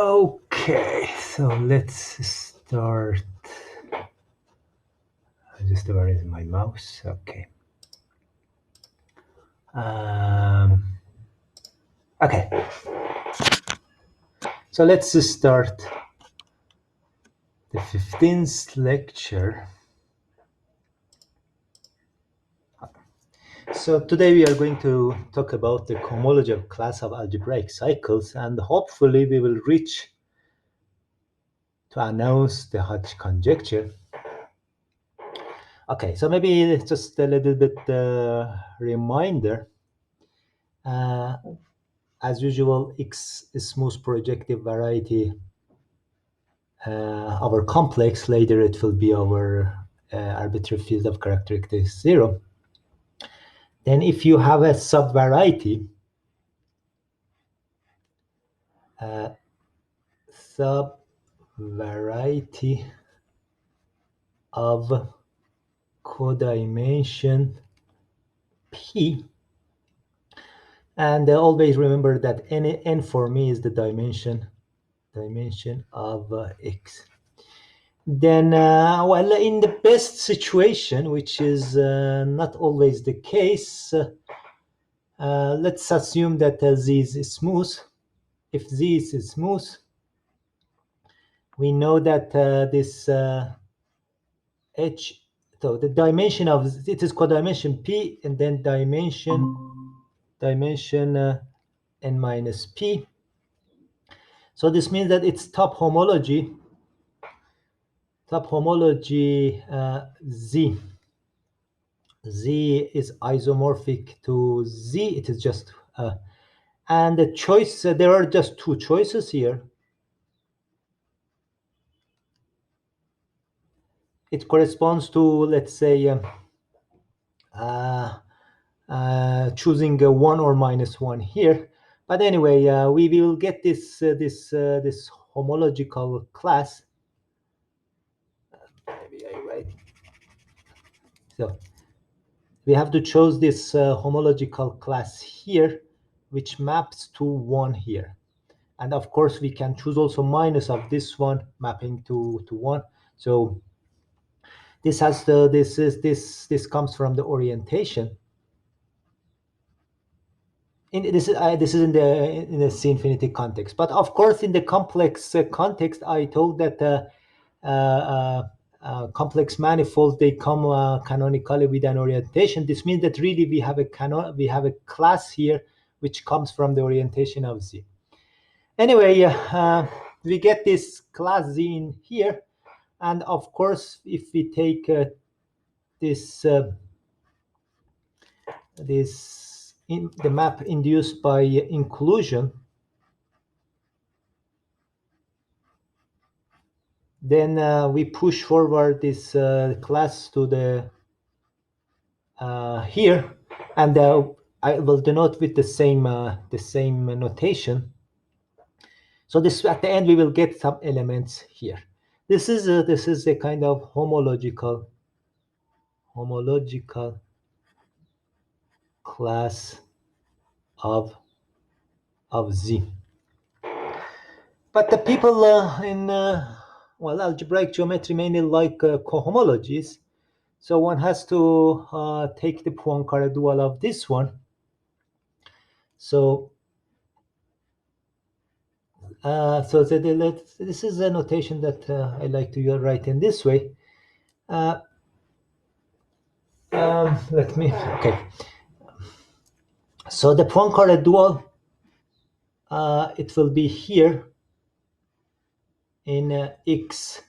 Okay, so let's start. Just where is my mouse? Okay. Okay. So let's start the 15th lecture. So today we are going to talk about the cohomology of class of algebraic cycles, and hopefully we will reach to announce the Hodge conjecture. Okay, so maybe just a little bit reminder. As usual, X is smooth projective variety. Our complex, later it will be our arbitrary field of characteristics 0. Then if you have a subvariety, subvariety of codimension P, and always remember that n for me is the dimension of X. Then, well, in the best situation, which is not always the case, let's assume that Z is smooth. If Z is smooth, we know that this H, so the dimension of it is codimension P, and then dimension n minus P. So this means that its top homology Z. Z is isomorphic to Z. It is just and the choice, there are just two choices here. It corresponds to, let's say, choosing a 1 or minus 1 here. But anyway, we will get this homological class. Maybe I write. So we have to choose this homological class here, which maps to 1 here. And of course, we can choose also minus of this one, mapping to 1. So this has the this comes from the orientation. This is in the C infinity context. But of course, in the complex context, I told that complex manifolds, they come canonically with an orientation. This means that really we have a class here which comes from the orientation of Z. Anyway, we get this class Z in here, and of course, if we take this the map induced by inclusion, then we push forward this class to the here, and I will denote with the same notation. So this, at the end, we will get some elements here. This is a kind of homological class of Z. But the people in algebraic geometry mainly like cohomologies, so one has to take the Poincare dual of this one. So this is a notation that I like to write in this way. Let me, okay. So the Poincare dual, it will be here in X.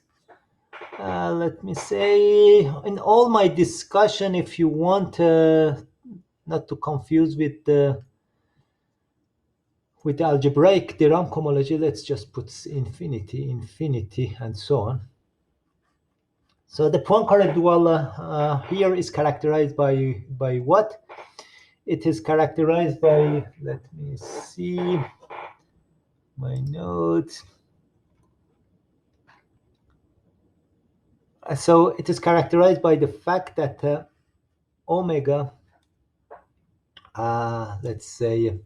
Let me say, in all my discussion, if you want not to confuse with the algebraic de Rham cohomology, let's just put infinity, and so on. So the Poincare dual here is characterized by what? It is characterized by, let me see my notes. So it is characterized by the fact that omega, let's say,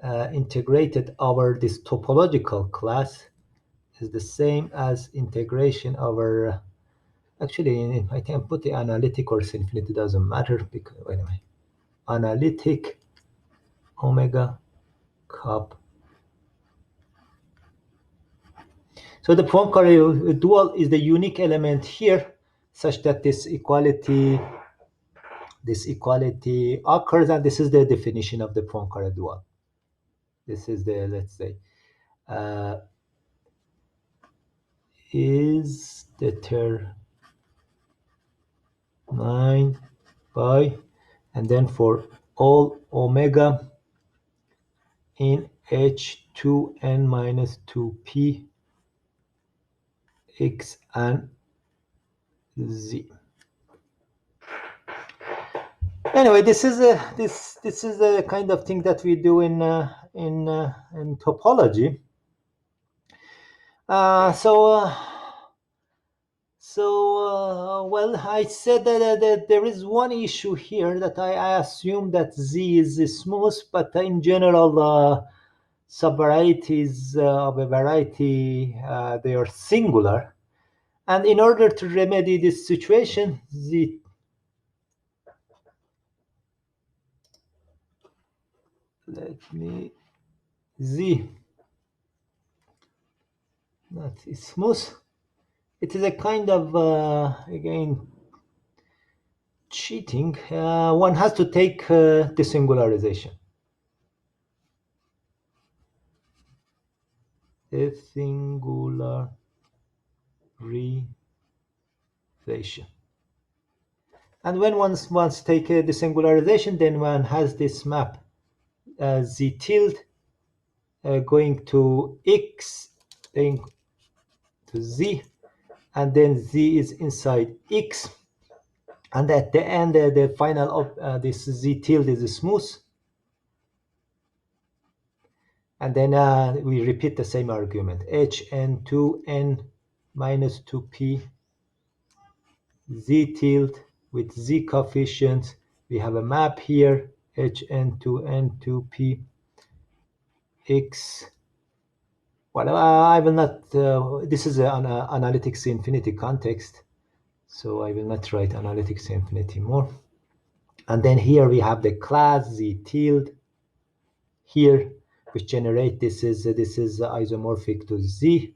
integrated over this topological class is the same as integration over, actually I can put the analytic or infinity, doesn't matter, because anyway, analytic omega cup. So the Poincare dual is the unique element here, such that this equality occurs, and this is the definition of the Poincare dual. This is the, let's say, is determined by, and then for all omega in H2n minus 2p x and z. Anyway, this is a kind of thing that we do in topology. Well, I said that there is one issue here, that I assume that Z is smooth, but in general, subvarieties of a variety, they are singular. And in order to remedy this situation, Z, that is smooth. It is a kind of, again, cheating. One has to take the singularization. The singularization. And when one wants to take the singularization, then one has this map Z tilde going to X, going to Z, and then Z is inside X. And at the end, the final of this Z tilde is smooth. And then we repeat the same argument. Hn2n minus 2p Z tilde with Z coefficients. We have a map here, Hn2n2p x. Well, I will not, this is an analytics infinity context, so I will not write analytics infinity more. And then here we have the class Z tilde here, which generate, this is isomorphic to Z.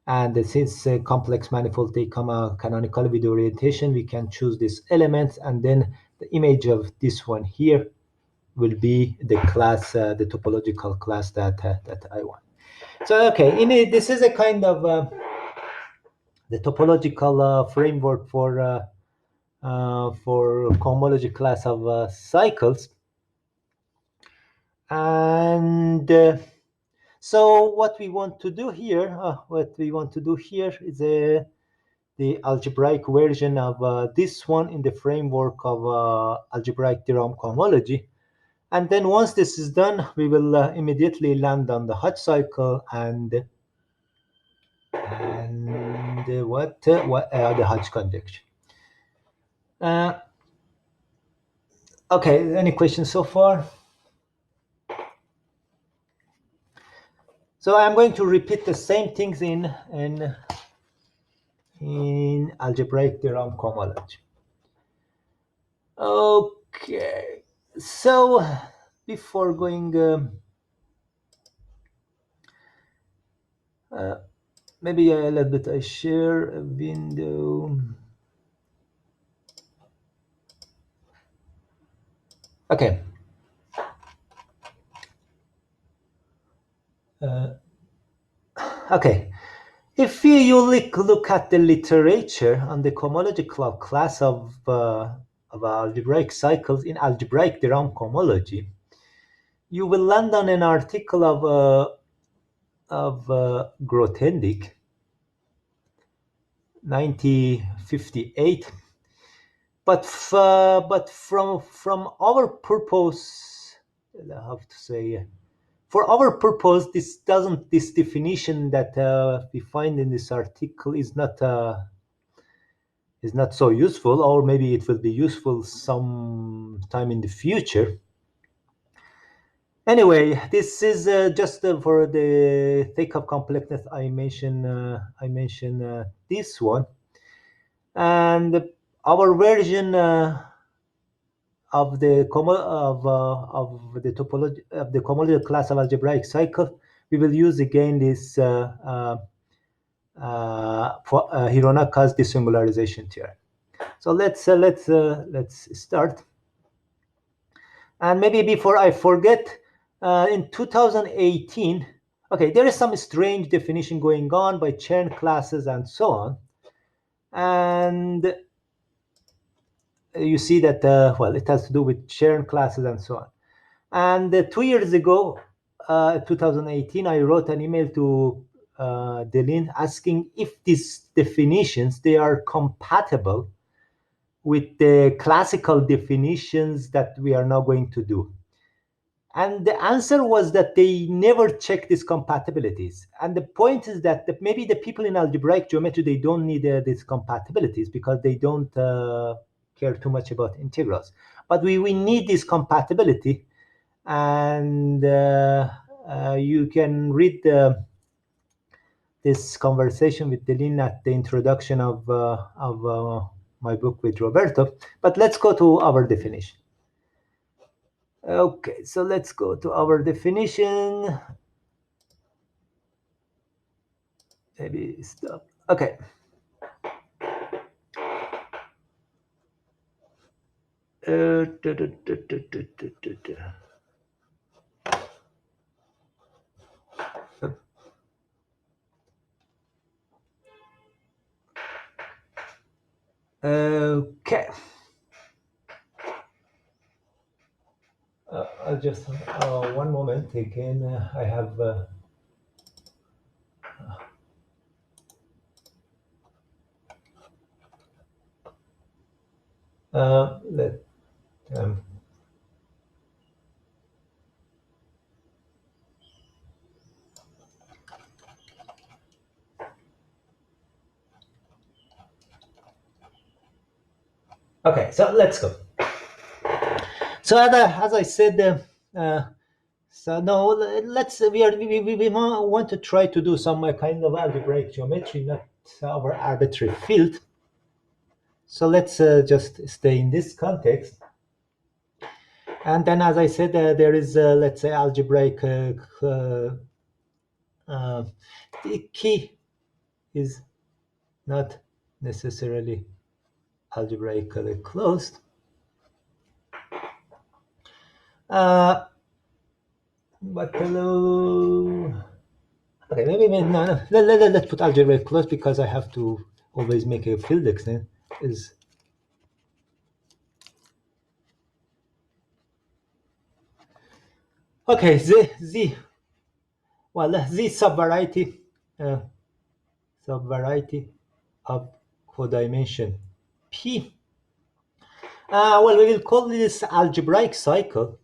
And since complex manifold take canonical with orientation, we can choose this element, and then the image of this one here will be the class, the topological class that I want. So okay, this is a kind of the topological framework for cohomology class of cycles. And so what we want to do here, is the algebraic version of this one in the framework of algebraic de Rham cohomology. And then once this is done, we will immediately land on the Hodge cycle and the Hodge conjecture. Okay, any questions so far? So I'm going to repeat the same things in algebraic de Rham cohomology. Okay, so before going, maybe a little bit, I share a window. Okay. Okay. If you look at the literature on the cohomological class of algebraic cycles in algebraic de Rham cohomology, you will land on an article of Grothendieck, 1958. But from our purpose, I have to say, for our purpose, this definition that we find in this article is not so useful, or maybe it will be useful some time in the future. Anyway, this is just for the sake of completeness. I mention this one, and our version of the topology of the cohomology class of algebraic cycle. We will use again this Hironaka's desingularization theorem. So let's start. And maybe before I forget, in 2018, okay, there is some strange definition going on by Chern classes and so on. And you see that, well, it has to do with Chern classes and so on. And 2 years ago, 2018, I wrote an email to Delin asking if these definitions, they are compatible with the classical definitions that we are now going to do. And the answer was that they never check these compatibilities. And the point is that maybe the people in algebraic geometry, they don't need these compatibilities because they don't care too much about integrals. But we need this compatibility. And you can read this conversation with Delin at the introduction of my book with Roberto. But let's go to our definition. Okay, so let's go to our definition. Maybe stop. Okay. Okay. I'll just one moment again. I have. Let. Okay, so let's go. So as I said, so no, let's we want to try to do some kind of algebraic geometry, not our arbitrary field. So let's just stay in this context. And then, as I said, there is let's say algebraic. The key is not necessarily algebraically closed. But okay, maybe no. Let's put algebraic closed because I have to always make a field extent. Is okay. Z. Well, Z subvariety of codimension P. Well, we will call this algebraic cycle.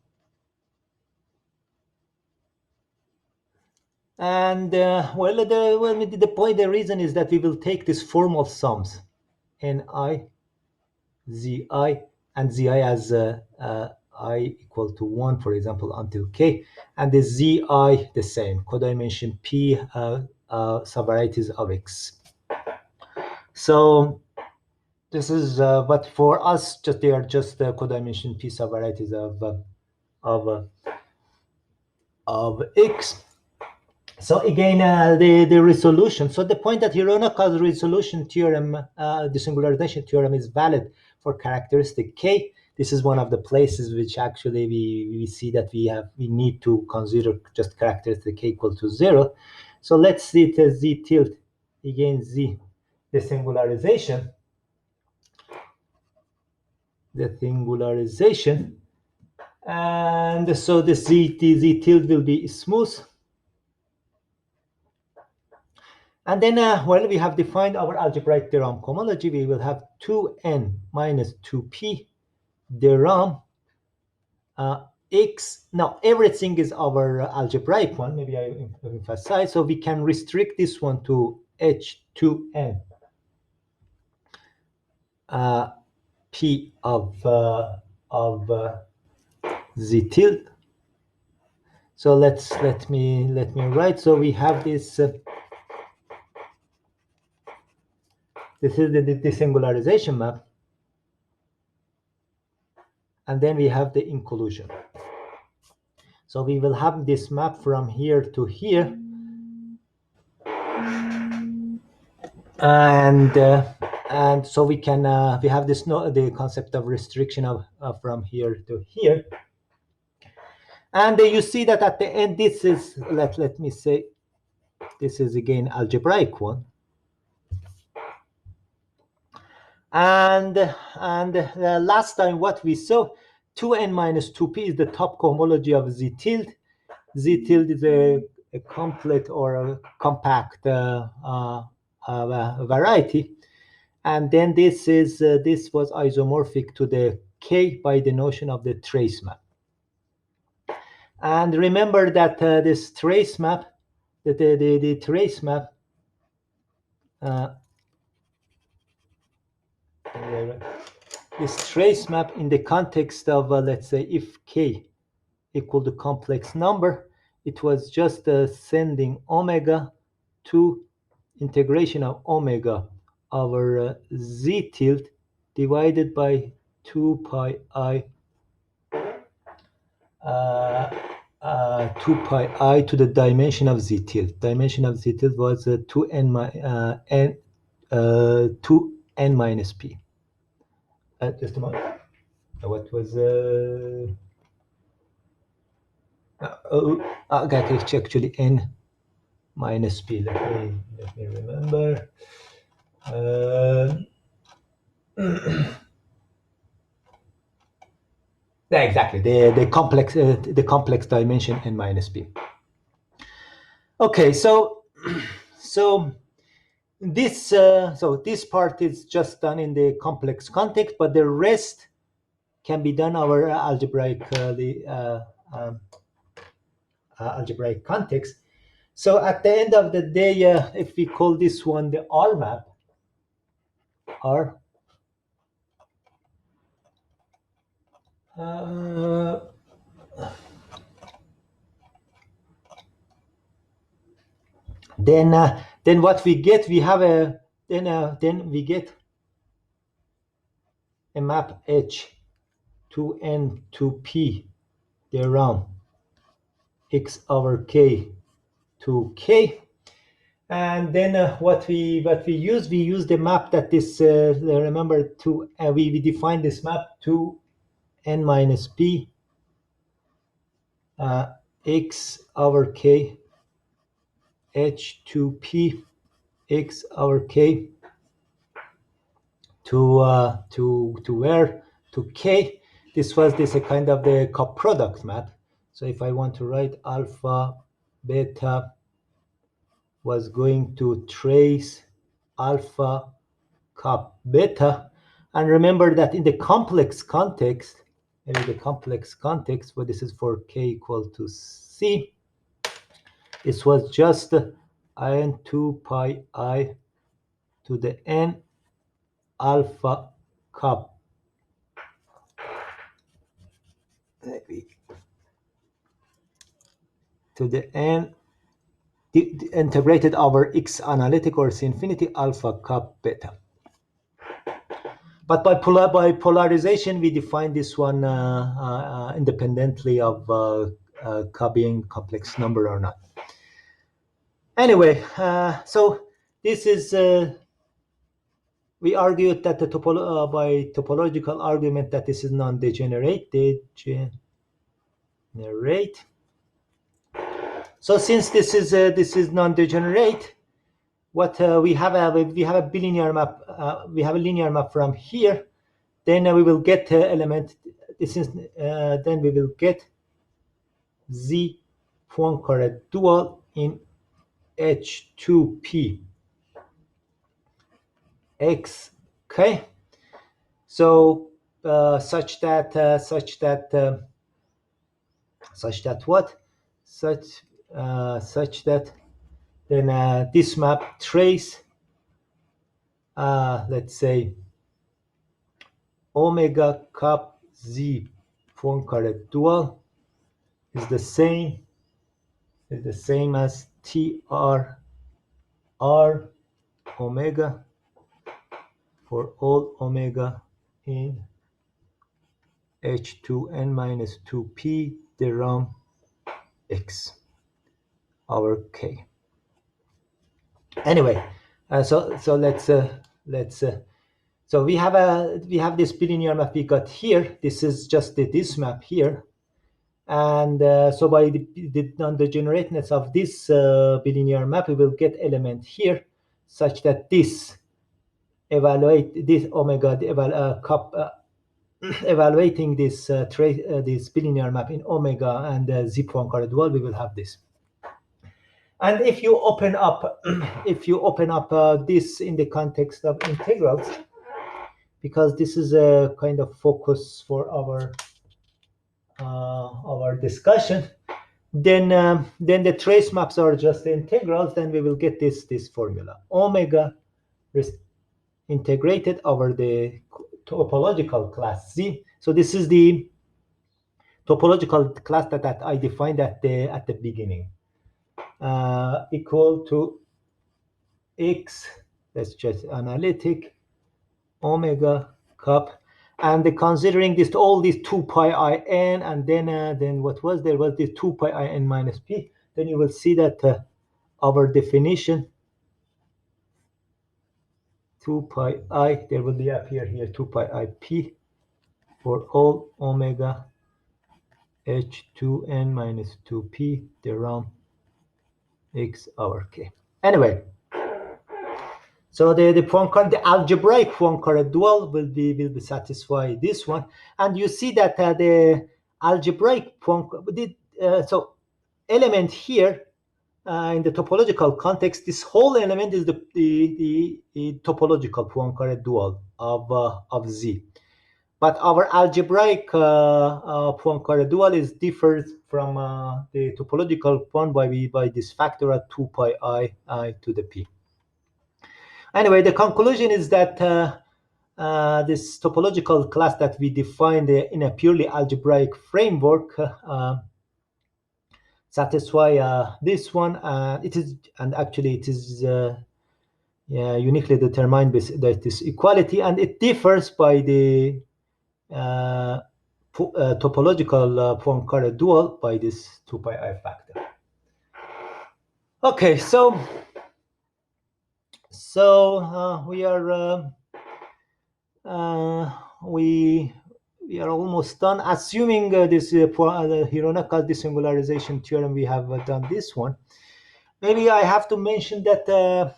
And well, the reason is that we will take this form of sums, Ni, Zi, and Zi as I equal to 1, for example, until k, and the Zi the same, codimension P subvarieties of X. So this is, but for us, they are just codimension P subvarieties of X. So again, the resolution. So the point that Hironaka's resolution theorem, the singularization theorem, is valid for characteristic K. This is one of the places which actually we see that we need to consider just characteristic K equal to 0. So let's see it as Z tilde again Z, the singularization. And so the Z tilde will be smooth. And then, well, we have defined our algebraic de Rham cohomology. We will have 2n minus 2p de Rham x. Now, everything is our algebraic one. Maybe I emphasize. So we can restrict this one to h2n p of z tilde. So let me write. So we have this. This is the singularization map, and then we have the inclusion. So we will have this map from here to here, and so we can we have this the concept of restriction of from here to here, and you see that at the end this is let me say this is again algebraic one, and last time what we saw 2n minus 2p is the top cohomology of z tilde. Z tilde is a complex or a compact variety, and then this is this was isomorphic to the K by the notion of the trace map. And remember that this trace map, the trace map, this trace map in the context of let's say if K equal to complex number, it was just sending omega to integration of omega over z tilde divided by 2 pi I 2 pi I to the dimension of z tilde. Dimension of z tilde was 2n 2n minus p. Just a moment. What was okay, it's actually n minus p. Let me remember. Yeah, exactly. The complex dimension n minus p. Okay, so this this part is just done in the complex context, but the rest can be done over algebraic algebraic context. So at the end of the day, if we call this one the R map, R, then what we get, we have a then we get a map H to n to p thereon x over k to k, and then what we use the map that this remember to we define this map to n minus p x over k h to p x over k to where to k. This was a kind of the coproduct map. So if I want to write alpha beta was going to trace alpha cup beta, and remember that in the complex context, where this is for k equal to c, this was just n 2 pi I to the n alpha cup to the n integrated over x analytic or c infinity alpha cup beta. But by polarization, we define this one independently of being complex number or not. Anyway, so this is we argued that the by topological argument that this is non-degenerate. So since this is non-degenerate, what we have a bilinear map. We have a linear map from here. Then we will get element. This is then we will get z Poincare dual in H2P x. Okay. So such that what? Such that then this map trace let's say omega cup z Poincare dual is the same is the same as TR R omega for all omega in H2n minus 2p de Rham x over k. Anyway, so we have this bilinear map we got here. This is just this map here, and so by the non-degenerateness of this bilinear map, we will get element here, such that this evaluate this omega evaluating this this bilinear map in omega and z Poincare dual, we will have this. And if you open up, this in the context of integrals, because this is a kind of focus for our discussion, then the trace maps are just the integrals. Then we will get this formula: omega integrated over the topological class Z. So this is the topological class that I defined at the beginning. Equal to x, let's just analytic, omega cup, and considering this all these 2 pi I n, and then what was there was this 2 pi I n minus p. Then you will see that our definition 2 pi I, there will be appear here 2 pi I p for all omega h2n minus 2p de Rham x over k. Anyway, so the algebraic Poincare dual will be satisfy this one, and you see that the algebraic so element here in the topological context, this whole element is the topological Poincare dual of Z. But our algebraic Poincare dual is differs from the topological one by this factor at 2 pi I to the p. Anyway, the conclusion is that this topological class that we defined in a purely algebraic framework satisfy this one. It is uniquely determined with this equality, and it differs by the topological Poincare dual by this 2 pi I factor. Okay, so we are we are almost done. Assuming this Hironaka's desingularization theorem, we have done this one. Maybe I have to mention that there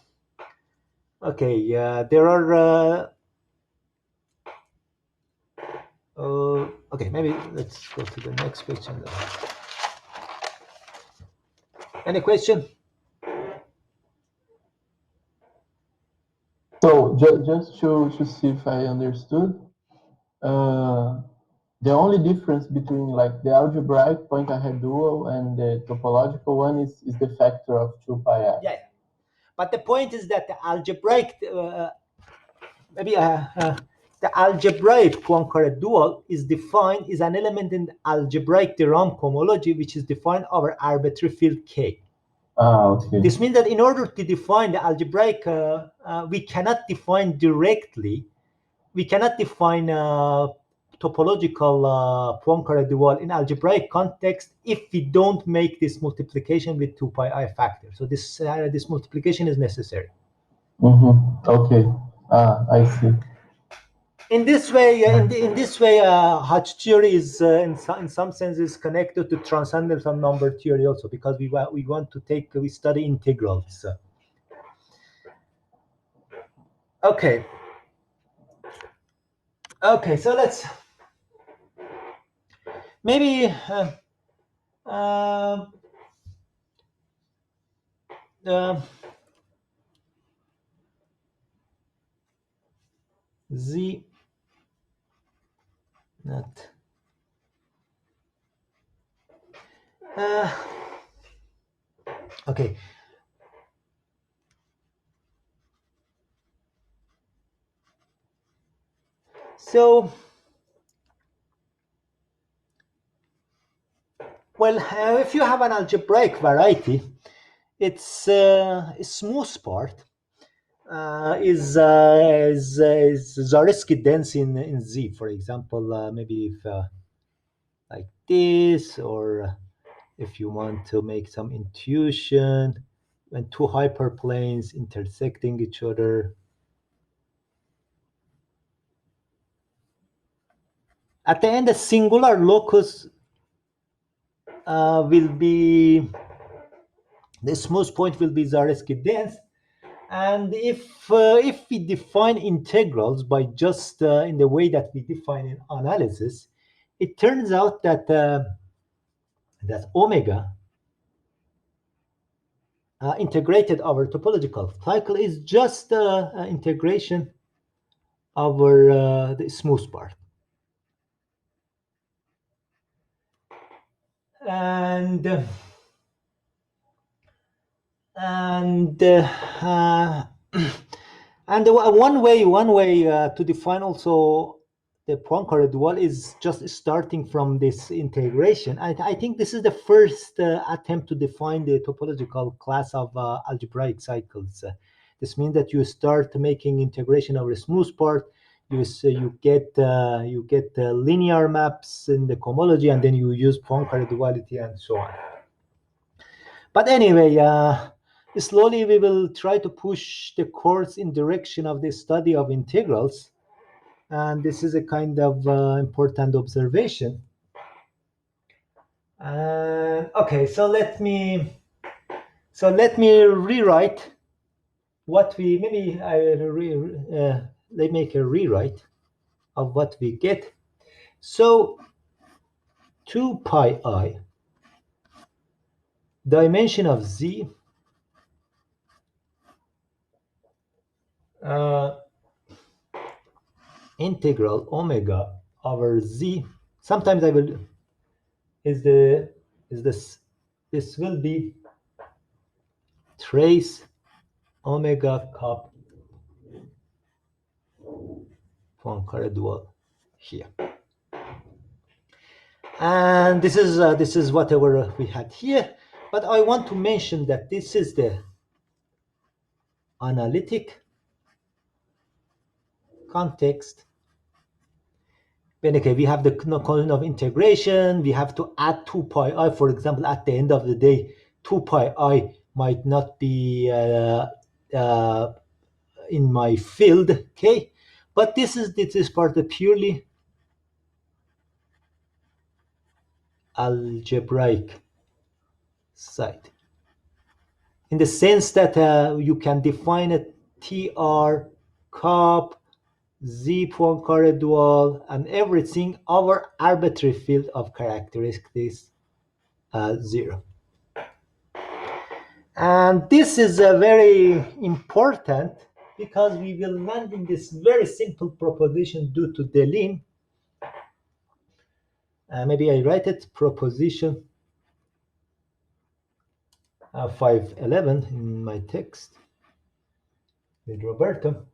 are okay, maybe let's go to the next question. Any question? So just to see if I understood, the only difference between like the algebraic Poincare dual and the topological one is the factor of 2 pi I. Yeah, but the point is that the algebraic the algebraic Poincare dual is defined is an element in the algebraic de Rham cohomology, which is defined over arbitrary field K. Okay. This means that in order to define the algebraic, we cannot define directly. We cannot define topological Poincare dual in algebraic context if we don't make this multiplication with 2 pi I factor. So this multiplication is necessary. Okay. I see. In this way, Hodge theory is in some sense connected to transcendental number theory also, because we want to study integrals. Okay, so let's maybe Z not okay. So Well, if you have an algebraic variety, its smooth part is Zariski dense in Z. For example, maybe if like this, or if you want to make some intuition when two hyperplanes intersecting each other. At the end, a singular locus will be, the smooth point will be Zariski dense. And if we define integrals by just in the way that we define in analysis, it turns out that that omega integrated our topological cycle is just integration over the smooth part. And and and one way to define also the Poincare Dual is just starting from this integration. I think this is the first attempt to define the topological class of algebraic cycles. This means that you start making integration over a smooth part. You get linear maps in the cohomology, and then you use Poincare duality and so on. But anyway, slowly we will try to push the course in direction of the study of integrals, and this is a kind of important observation. Okay, so let me rewrite what we let make a rewrite of what we get. So 2 pi I dimension of Z integral omega over Z. Sometimes I will this will be trace omega cup Poincare Dual here, and this is whatever we had here. But I want to mention that this is the analytic context. When okay, we have the column of integration, we have to add 2 pi I. For example, at the end of the day, 2 pi I might not be in my field, okay? But this is part of purely algebraic side, in the sense that you can define a TR, cup, Z Poincare Dual, and everything over arbitrary field of characteristics 0. And this is very important because we will land in this very simple proposition due to Deligne. Maybe I write it, proposition 511 in my text with Roberto.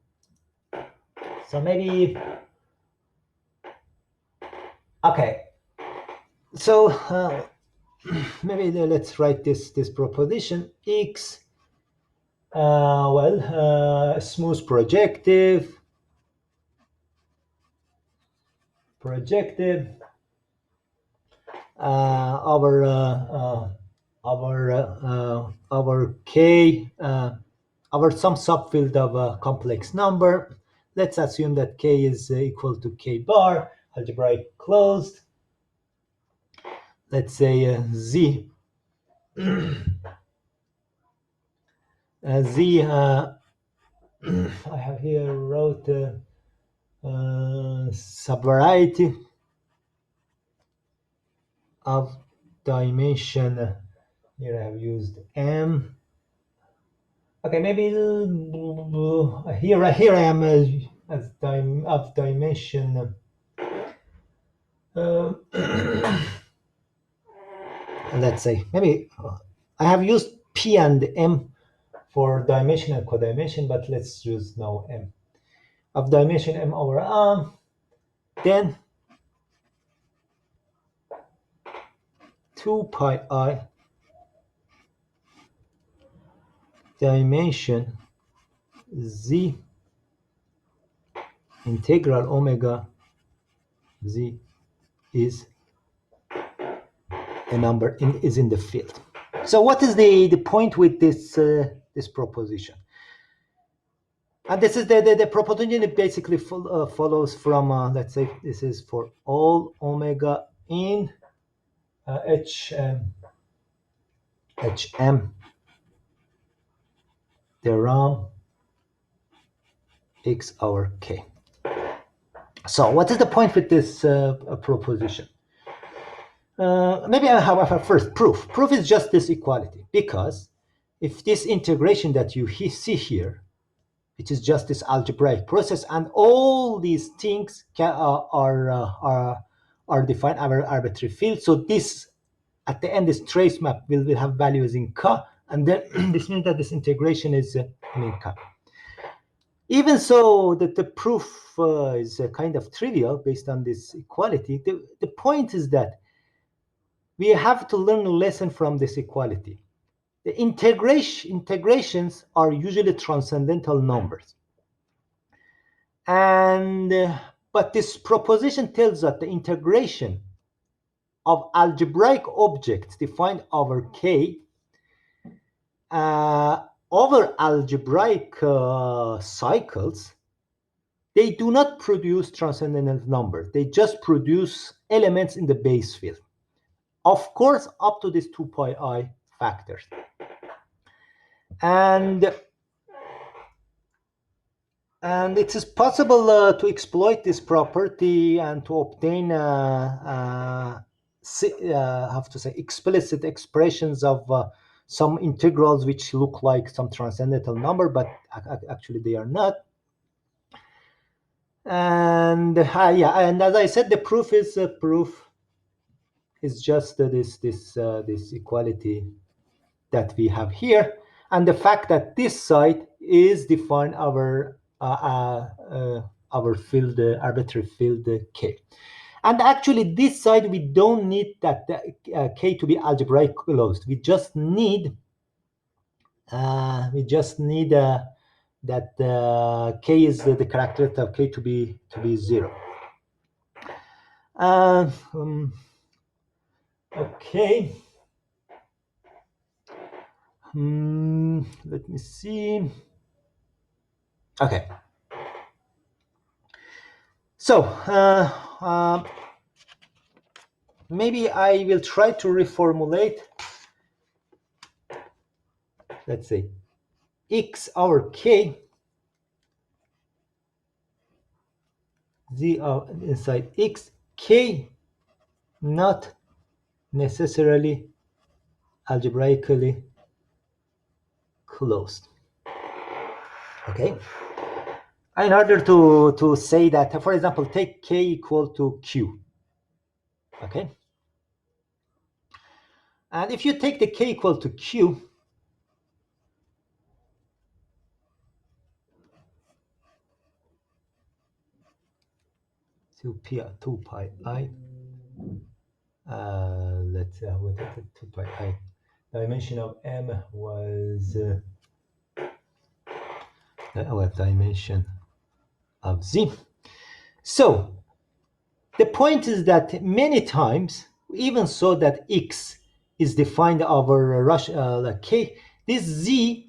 So maybe, okay. So maybe let's write this proposition X. Smooth projective our K, our some subfield of a complex number. Let's assume that K is equal to K bar, algebraic closed. Let's say Z. Z, I have here wrote subvariety of dimension. Here I have used M. Okay, maybe here I am as of dimension. Let's say maybe I have used P and M for dimension and codimension, but let's use now M of dimension M over R. Then 2 pi I dimension z integral omega z is a number is in the field. So what is the point with this this proposition? And this is the proposition. It basically follows from let's say this is for all omega in HM the Rham x over k. So what is the point with this proposition? Maybe I have first proof. Proof is just this equality, because if this integration that you see here, which is just this algebraic process, and all these things are defined over arbitrary field. So this, at the end, this trace map will have values in K, and then this means that this integration is in K. Even so, that the proof is kind of trivial based on this equality. The point is that we have to learn a lesson from this equality. The integrations are usually transcendental numbers. And but this proposition tells that the integration of algebraic objects defined over K over algebraic cycles, they do not produce transcendental numbers. They just produce elements in the base field. Of course, up to this 2 pi I factors. And it is possible to exploit this property and to obtain explicit expressions of some integrals which look like some transcendental number, but actually they are not. And and as I said, the proof is just this equality that we have here, and the fact that this side is defined our field, arbitrary field K. And actually, this side we don't need that K to be algebraic closed. We just need that K is the characteristic of K to be 0. Okay. Let me see. Okay. So maybe I will try to reformulate, let's say, x over k, z inside x, k not necessarily algebraically closed. Okay. In order to say that, for example, take k equal to q. Okay. And if you take the k equal to q, to 2 pi I, let's say, what is it? 2 pi I. Dimension of m was dimension of z. So the point is that many times, even so that x is defined over k, this z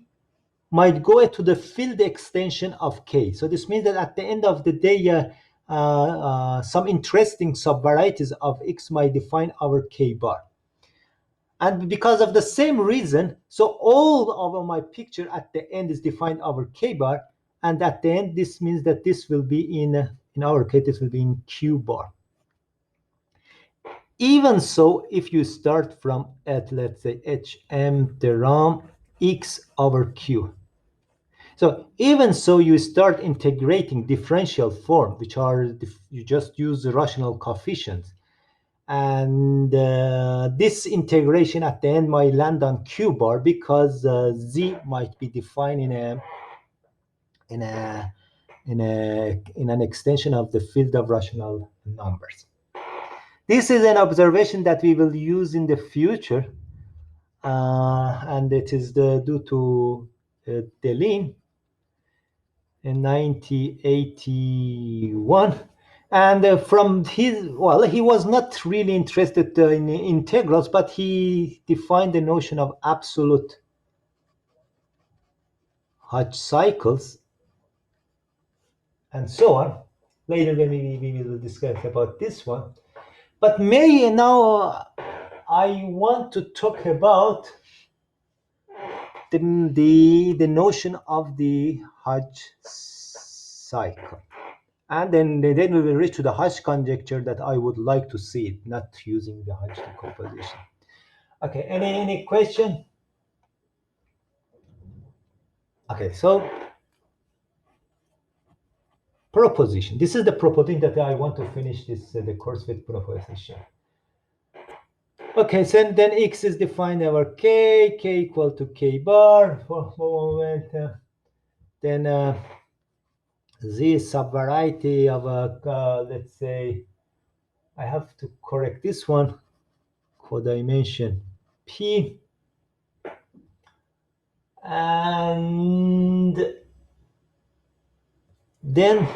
might go to the field extension of k. So this means that at the end of the day, some interesting subvarieties of x might define our k bar. And because of the same reason, so all of my picture at the end is defined over k bar, and at the end this means that this will be in our case, this will be in q bar. Even so, if you start from at, let's say, hm the Rham x over q. So even so, you start integrating differential form, which are, you just use the rational coefficients. And this integration at the end might land on q bar, because z might be defined in an extension of the field of rational numbers. This is an observation that we will use in the future, and it is due to Delin in 1981. And from his, well, he was not really interested in integrals, but he defined the notion of absolute Hodge cycles and so on. Later when we will discuss about this one. But now I want to talk about the notion of the Hodge cycle. And then we will reach to the Hodge conjecture that I would like to see it, not using the Hodge decomposition. Okay, any question? Okay, so proposition. This is the proposition that I want to finish this the course with proposition. Okay, so then X is defined over K equal to K bar for moment. Then Z subvariety of let's say, I have to correct this one, codimension P. And then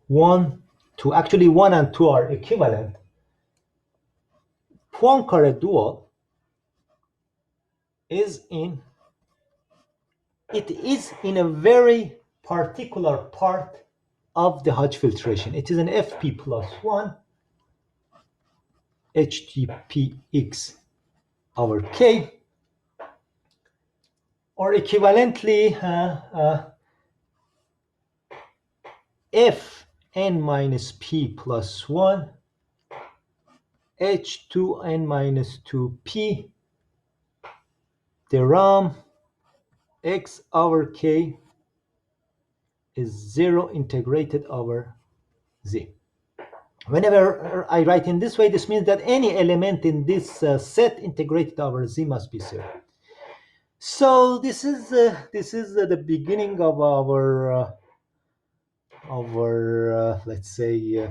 1, 2, actually 1 and 2 are equivalent. Poincare Dual is in a very particular part of the Hodge filtration. It is an FP plus 1 HTPX over K, or equivalently Fn minus P plus 1 H2n minus 2P the Rham X over K is 0 integrated over Z. Whenever I write in this way, this means that any element in this set integrated over Z must be 0. So this is the beginning of our let's say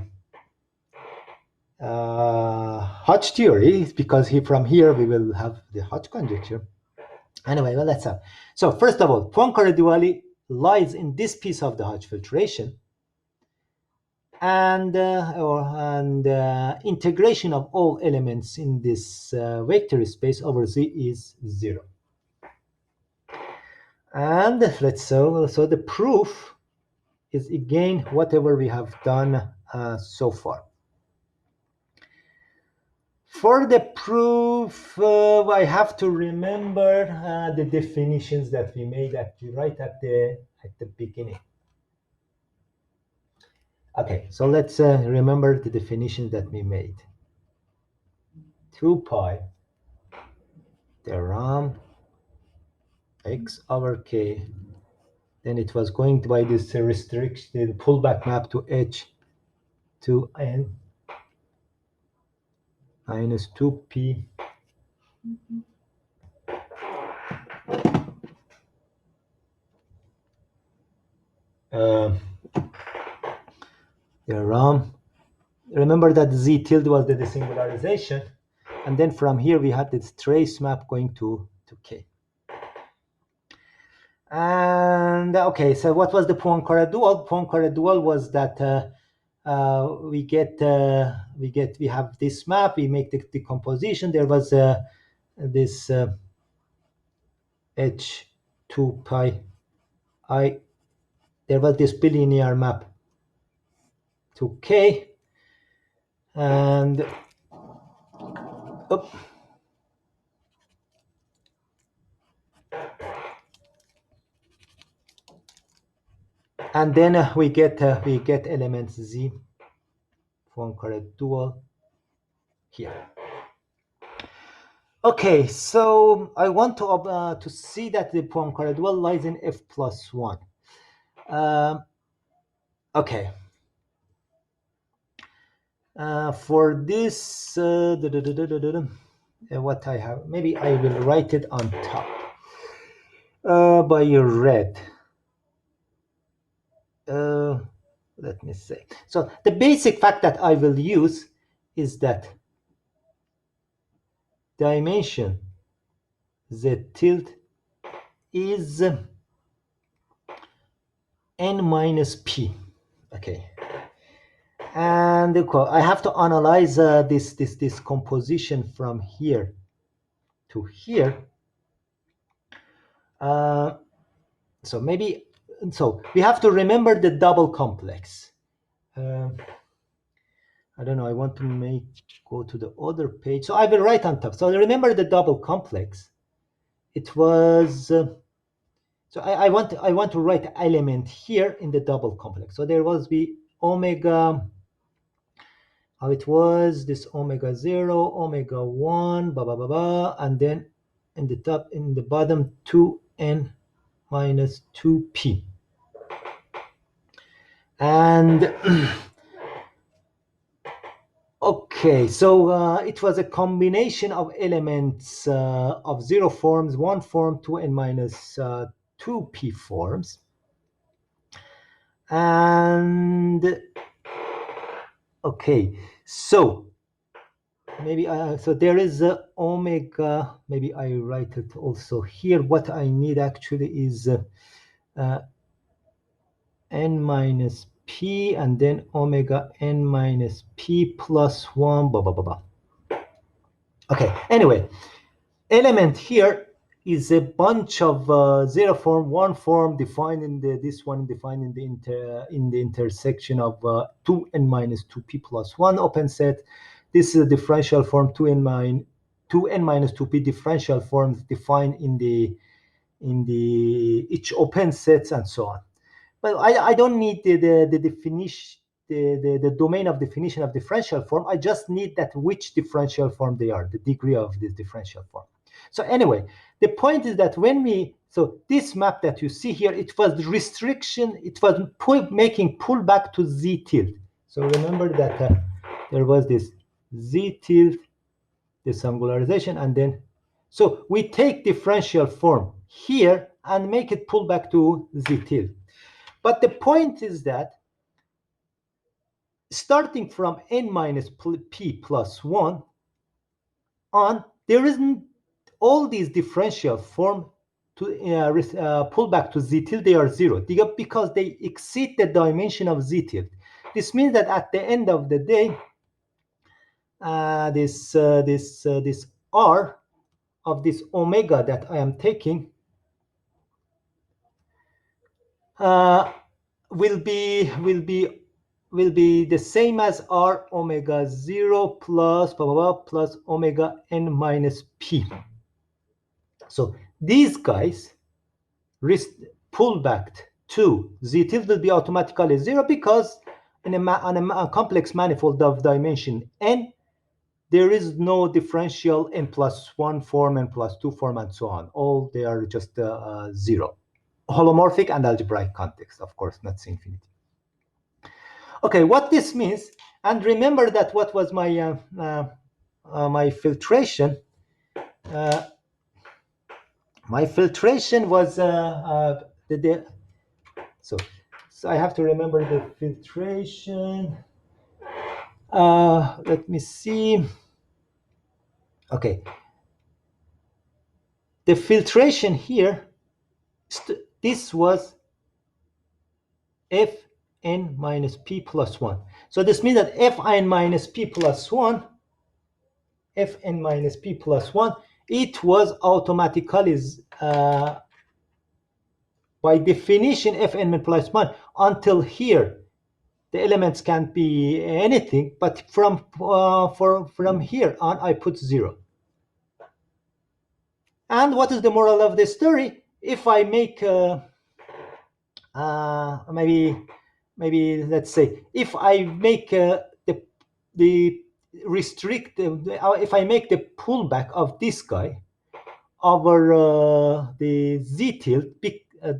Hodge theory, because from here we will have the Hodge conjecture. Anyway, well, let's have. So first of all, Poincare Dual lies in this piece of the Hodge filtration, and integration of all elements in this vector space over Z is 0. And so the proof is again whatever we have done so far. For the proof, I have to remember the definitions that we made right at the beginning. Okay, so let's remember the definitions that we made. 2 pi the Rham X over K. Then it was going by this restriction pullback map to H to N minus 2P the Rham. Remember that Z tilde was the desingularization, and then from here we had this trace map going to K. And okay, so what was the Poincare Dual? Poincare Dual was that we have this map, we make the decomposition. There was this H2 pi I. There was this bilinear map to K, and and then we get elements Z Poincare Dual here. Okay, so I want to see that the Poincare Dual lies in F plus 1. Okay. For this, what I have, maybe I will write it on top by red. let me say. So the basic fact that I will use is that dimension Z tilde is n minus p. Okay. And I have to analyze this composition from here to here. So we have to remember the double complex. I don't know, I want to go to the other page. So I will write on top. So remember the double complex. It was, so I want to write the element here in the double complex. So there was the omega, how it was, this omega 0, omega 1, blah, blah, blah, blah, and then in the top, in the bottom, 2n minus 2p. And okay, so it was a combination of elements of 0 forms, 1 form, 2n minus 2p forms. And okay, so maybe so there is omega, maybe I write it also here. What I need actually is n minus p and then omega n minus p plus 1, blah, blah, blah, blah. Okay, anyway, element here is a bunch of 0 form, 1 form defined in this one defined in the intersection of 2n minus 2p plus 1 open set. This is a differential form 2n minus 2p differential forms defined in the each open sets and so on. But I don't need the definition, the domain of definition of differential form. I just need that which differential form they are, the degree of this differential form. So anyway, the point is that so this map that you see here, it was the restriction, it was making pullback to Z tilde. So remember that there was this Z tilde, this angularization, and then, so we take differential form here and make it pull back to Z tilde. But the point is that starting from n minus p plus 1 on, there isn't all these differential form to pull back to Z tilde, they are 0 because they exceed the dimension of Z tilde. This means that at the end of the day, this R of this omega that I am taking will be the same as R omega 0 plus blah, blah, blah, plus omega n minus p. So these guys pull back to Z tilde will be automatically 0 because on a complex manifold of dimension n, there is no differential n plus 1 form, n plus 2 form, and so on. All they are just 0. Holomorphic and algebraic context, of course, not infinity. Okay, what this means, and remember that what was my my filtration? My filtration was so I have to remember the filtration. Let me see. Okay, the filtration here. This was fn minus p plus 1. So this means that fn minus p plus 1, fn minus p plus 1, it was automatically, by definition, fn plus 1 until here. The elements can't be anything, but from here on, I put 0. And what is the moral of the story? If I make maybe let's say if I make the restrict if I make the pullback of this guy over the Z tilde,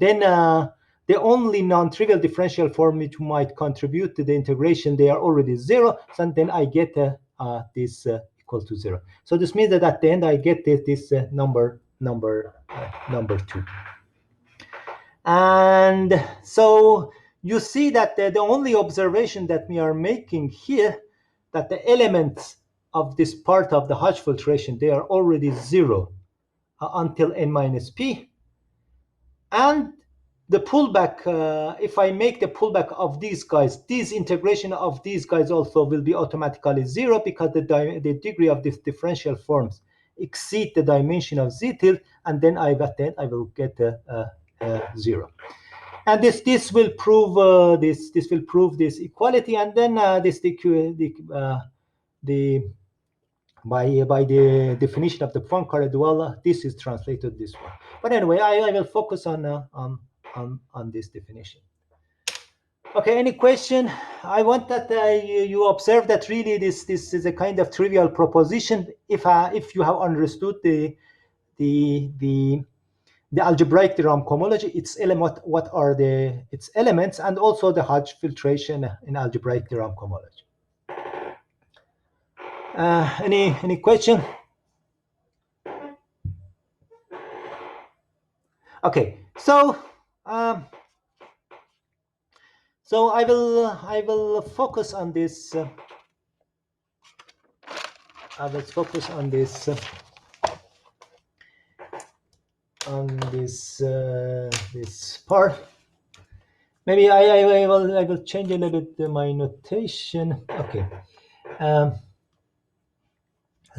then the only non-trivial differential form which might contribute to the integration, they are already 0, so then I get this equal to 0. So this means that at the end I get this number 2. And so you see that the only observation that we are making here, that the elements of this part of the Hodge filtration, they are already 0 until n minus p. And the pullback, if I make the pullback of these guys, this integration of these guys also will be automatically 0, because the degree of this differential forms exceed the dimension of z tilde, and then I will get 0. And this will prove this will prove this equality, and then by the definition of the Poincare Dual, this is translated this way. But anyway, I will focus on this definition. Okay, any question? I want that you observe that really this is a kind of trivial proposition if you have understood the algebraic de Rham cohomology, its element, what are its elements, and also the Hodge filtration in algebraic de Rham cohomology. Any question? Okay, so I will focus on this. I will focus on this. This part. Maybe I will change a little bit my notation. Okay.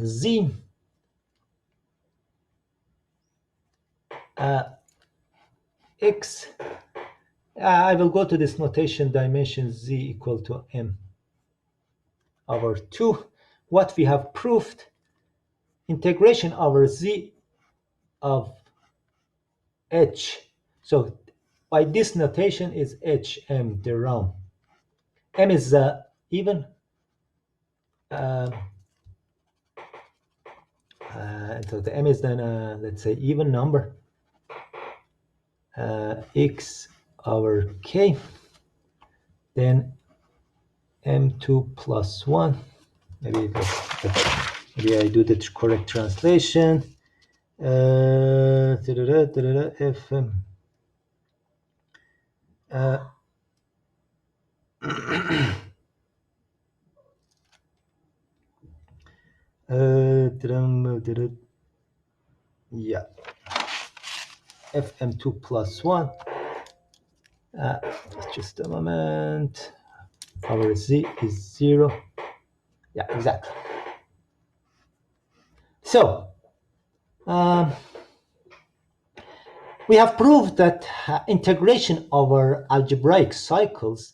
Z x. I will go to this notation dimension z equal to m over 2. What we have proved, integration over z of h. So by this notation is hm de Rham. M is even. So the m is then let's say even number. X over k. Then m2 plus 1. Maybe I do the correct translation. Fm. Yeah. Fm2 plus 1. Just a moment. Our z is 0. Yeah, exactly. So we have proved that integration over algebraic cycles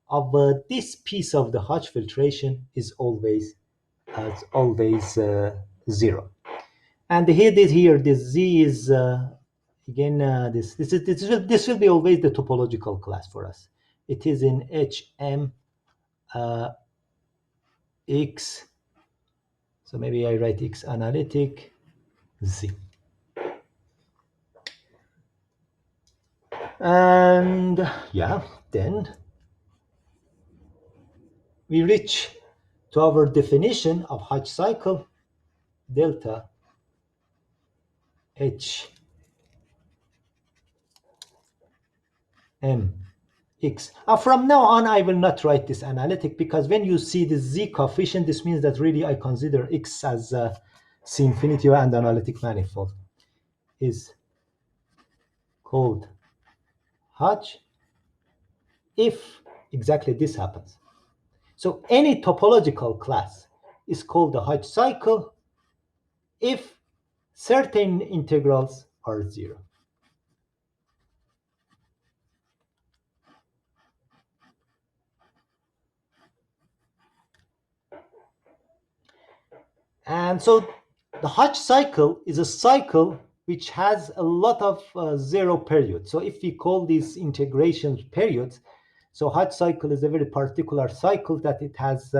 of this piece of the Hodge filtration is always 0. And here this z is again this will be always the topological class for us. It is in hm x. So maybe I write x analytic z. And yeah, then we reach to our definition of Hodge cycle, delta h m x. From now on, I will not write this analytic, because when you see the z coefficient, this means that really I consider x as C infinity and analytic manifold is called Hodge if exactly this happens. So any topological class is called the Hodge cycle if certain integrals are 0. And so the Hodge cycle is a cycle which has a lot of 0 periods. So if we call these integration periods, so Hodge cycle is a very particular cycle that it has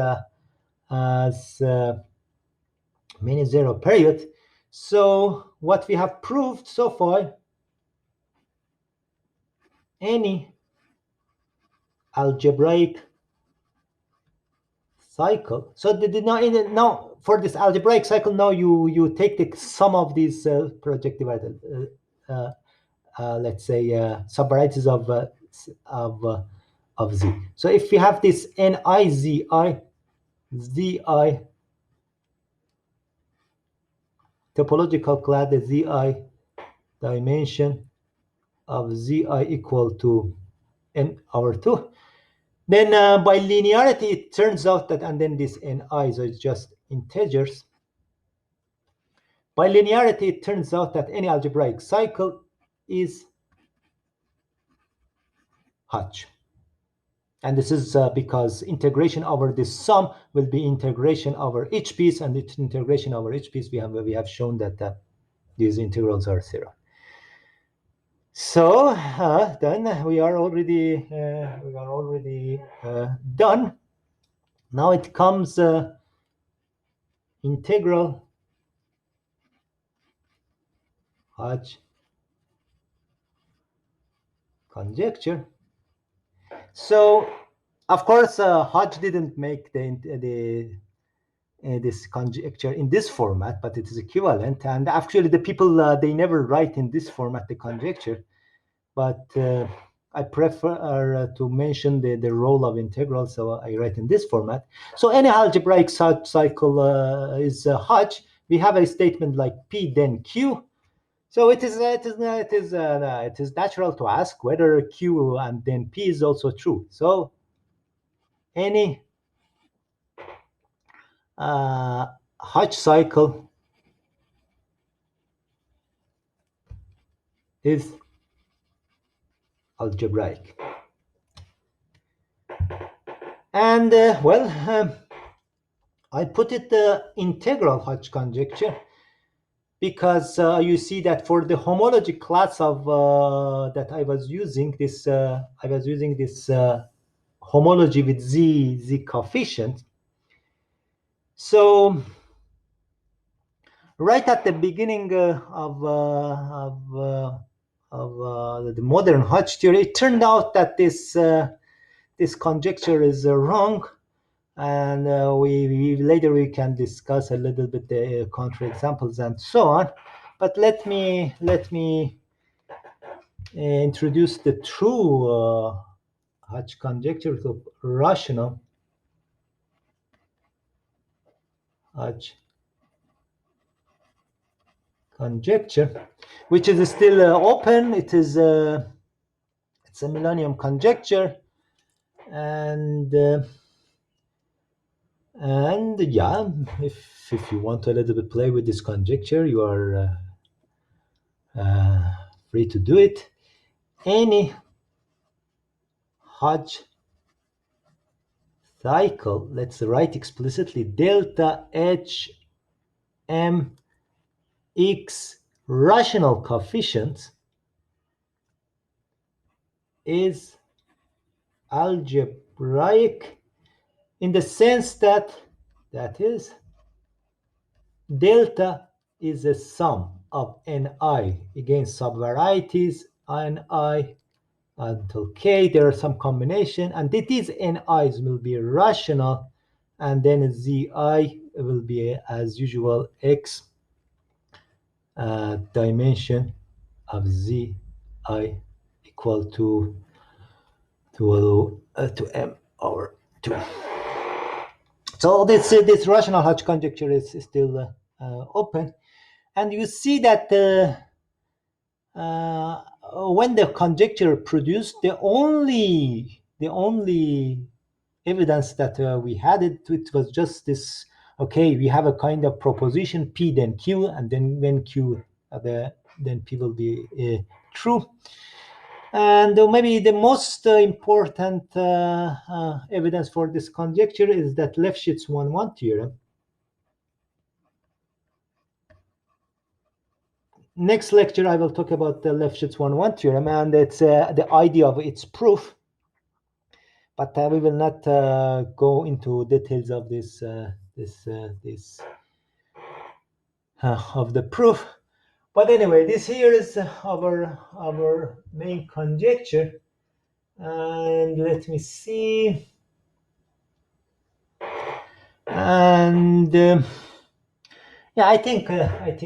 many 0 periods. So what we have proved so far, any algebraic cycle. So now for this algebraic cycle, now you take the sum of these project divided, let's say subvarieties of of Z. So if we have this Ni Zi, Zi topological class, the Zi dimension of Zi equal to n over 2, then by linearity it turns out that, and then this Ni, so it's just integers. By linearity it turns out that any algebraic cycle is Hodge. And this is because integration over this sum will be integration over each piece, and its integration over each piece we have shown that these integrals are 0. So then we are already done. Now it comes integral Hodge conjecture. So of course Hodge didn't make this conjecture in this format, but it is equivalent. And actually the people they never write in this format the conjecture, but I prefer to mention the role of integral, so I write in this format. So any algebraic cycle is Hodge. We have a statement like P then Q. So it is natural to ask whether Q and then P is also true. So any Hodge cycle is algebraic. And I put it the integral Hodge conjecture because you see that for the homology class of that I was using this homology with z coefficient. So right at the beginning of the modern Hodge theory, it turned out that this conjecture is wrong, and we later can discuss a little bit the counterexamples and so on. But let me introduce the true Hodge conjecture to rational Hodge conjecture, which is still open. It is it's a millennium conjecture, and yeah, if you want to a little bit play with this conjecture, you are free to do it. Any Hodge cycle, let's write explicitly delta H M X rational coefficients is algebraic in the sense that is delta is a sum of Ni against subvarieties Ni until k. There are some combination, and these Ni's will be rational, and then Zi will be as usual X dimension of Zi equal to m over 2. So this rational Hodge conjecture is still open, and you see that when the conjecture produced, the only evidence that we had it was just this. Okay, we have a kind of proposition P then Q, and then when Q then P will be true. And maybe the most important evidence for this conjecture is that Lefschetz 1-1 theorem. Next lecture, I will talk about the Lefschetz 1-1 theorem, and it's the idea of its proof. But we will not go into details of this of the proof. But anyway, this here is our main conjecture, and let me see. And yeah, I think I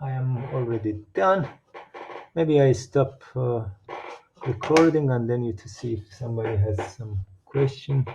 am already done. Maybe I stop recording and then you to see if somebody has some question.